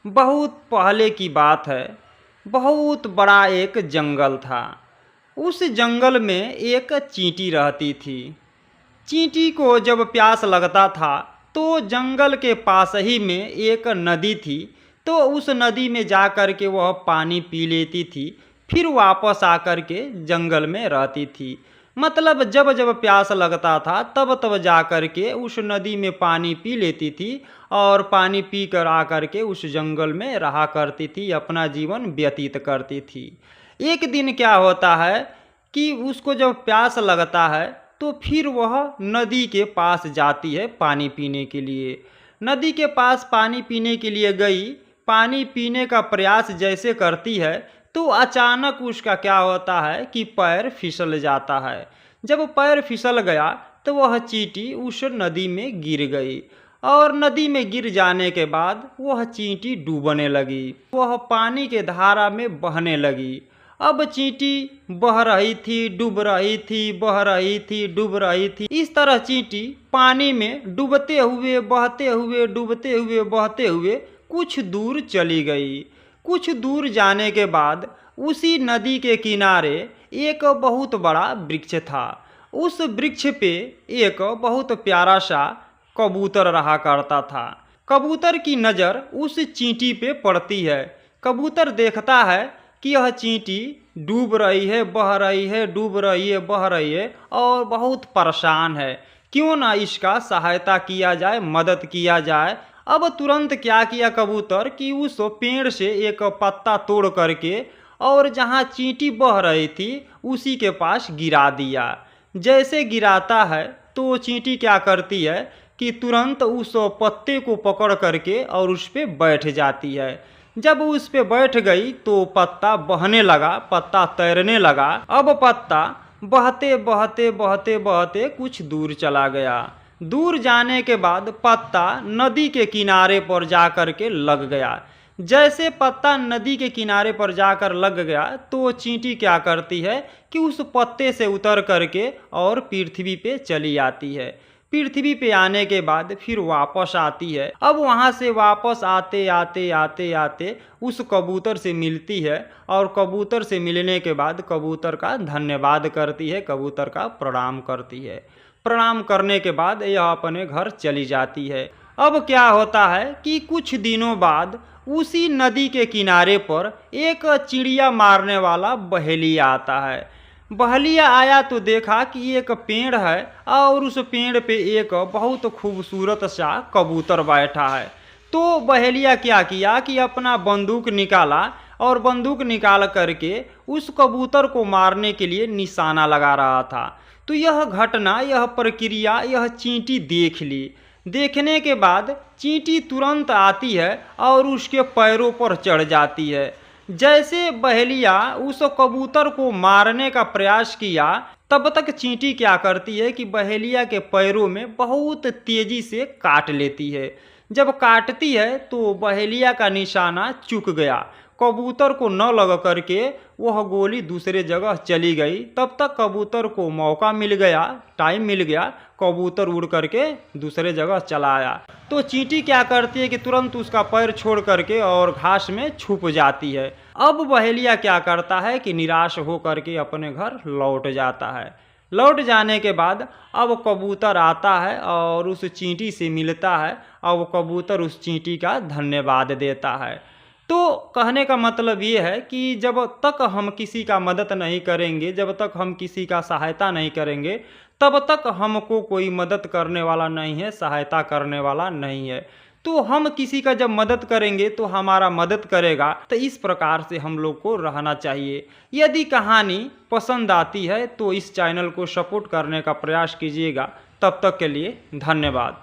बहुत पहले की बात है। बहुत बड़ा एक जंगल था। उस जंगल में एक चींटी रहती थी। चींटी को जब प्यास लगता था तो जंगल के पास ही में एक नदी थी। तो उस नदी में जा कर के वह पानी पी लेती थी, फिर वापस आकर के जंगल में रहती थी। मतलब जब जब प्यास लगता था तब तब जा कर के उस नदी में पानी पी लेती थी और पानी पी कर आकर के उस जंगल में रहा करती थी, अपना जीवन व्यतीत करती थी। एक दिन क्या होता है कि उसको जब प्यास लगता है तो फिर वह नदी के पास जाती है पानी पीने के लिए। नदी के पास पानी पीने के लिए गई, पानी पीने का प्रयास जैसे करती है तो अचानक उसका क्या होता है कि पैर फिसल जाता है। जब पैर फिसल गया तो वह चींटी उस नदी में गिर गई और नदी में गिर जाने के बाद वह चींटी डूबने लगी। वह पानी के धारा में बहने लगी। अब चींटी बह रही थी, डूब रही थी, बह रही थी, डूब रही थी। इस तरह चींटी पानी में डूबते हुए, बहते हुए, डूबते हुए, बहते हुए कुछ दूर चली गई। कुछ दूर जाने के बाद उसी नदी के किनारे एक बहुत बड़ा वृक्ष था। उस वृक्ष पे एक बहुत प्यारा सा कबूतर रहा करता था। कबूतर की नज़र उस चींटी पे पड़ती है। कबूतर देखता है कि यह चींटी डूब रही है, बह रही है, डूब रही है, बह रही है और बहुत परेशान है। क्यों ना इसका सहायता किया जाए, मदद किया जाए। अब तुरंत क्या किया कबूतर कि उस पेड़ से एक पत्ता तोड़ करके और जहाँ चींटी बह रही थी उसी के पास गिरा दिया। जैसे गिराता है तो चींटी क्या करती है कि तुरंत उस पत्ते को पकड़ करके और उस पर बैठ जाती है। जब उस पे बैठ गई तो पत्ता बहने लगा, पत्ता तैरने लगा। अब पत्ता बहते बहते बहते बहते कुछ दूर चला गया। दूर जाने के बाद पत्ता नदी के किनारे पर जाकर के लग गया। जैसे पत्ता नदी के किनारे पर जाकर लग गया तो चींटी क्या करती है कि उस पत्ते से उतर करके और पृथ्वी पे चली आती है। पृथ्वी पे आने के बाद फिर वापस आती है। अब वहाँ से वापस आते आते आते आते उस कबूतर से मिलती है और कबूतर से मिलने के बाद कबूतर का धन्यवाद करती है, कबूतर का प्रणाम करती है। प्रणाम करने के बाद यह अपने घर चली जाती है। अब क्या होता है कि कुछ दिनों बाद उसी नदी के किनारे पर एक चिड़िया मारने वाला बहेलिया आता है। बहेलिया आया तो देखा कि एक पेड़ है और उस पेड़ पे एक बहुत खूबसूरत सा कबूतर बैठा है। तो बहेलिया क्या किया कि अपना बंदूक निकाला और बंदूक निकाल करके उस कबूतर को मारने के लिए निशाना लगा रहा था। तो यह घटना, यह प्रक्रिया यह चींटी देख ली। देखने के बाद चींटी तुरंत आती है और उसके पैरों पर चढ़ जाती है। जैसे बहेलिया उस कबूतर को मारने का प्रयास किया तब तक चींटी क्या करती है कि बहेलिया के पैरों में बहुत तेजी से काट लेती है। जब काटती है तो बहेलिया का निशाना चूक गया। कबूतर को न लग करके वह गोली दूसरे जगह चली गई। तब तक कबूतर को मौका मिल गया, टाइम मिल गया, कबूतर उड़ करके दूसरे जगह चला आया। तो चींटी क्या करती है कि तुरंत उसका पैर छोड़ करके और घास में छुप जाती है। अब बहेलिया क्या करता है कि निराश हो करके अपने घर लौट जाता है। लौट जाने के बाद अब कबूतर आता है और उस चींटी से मिलता है। अब कबूतर उस चींटी का धन्यवाद देता है। तो कहने का मतलब ये है कि जब तक हम किसी का मदद नहीं करेंगे, जब तक हम किसी का सहायता नहीं करेंगे, तब तक हमको कोई मदद करने वाला नहीं है, सहायता करने वाला नहीं है। तो हम किसी का जब मदद करेंगे तो हमारा मदद करेगा। तो इस प्रकार से हम लोग को रहना चाहिए। यदि कहानी पसंद आती है तो इस चैनल को सपोर्ट करने का प्रयास कीजिएगा। तब तक के लिए धन्यवाद।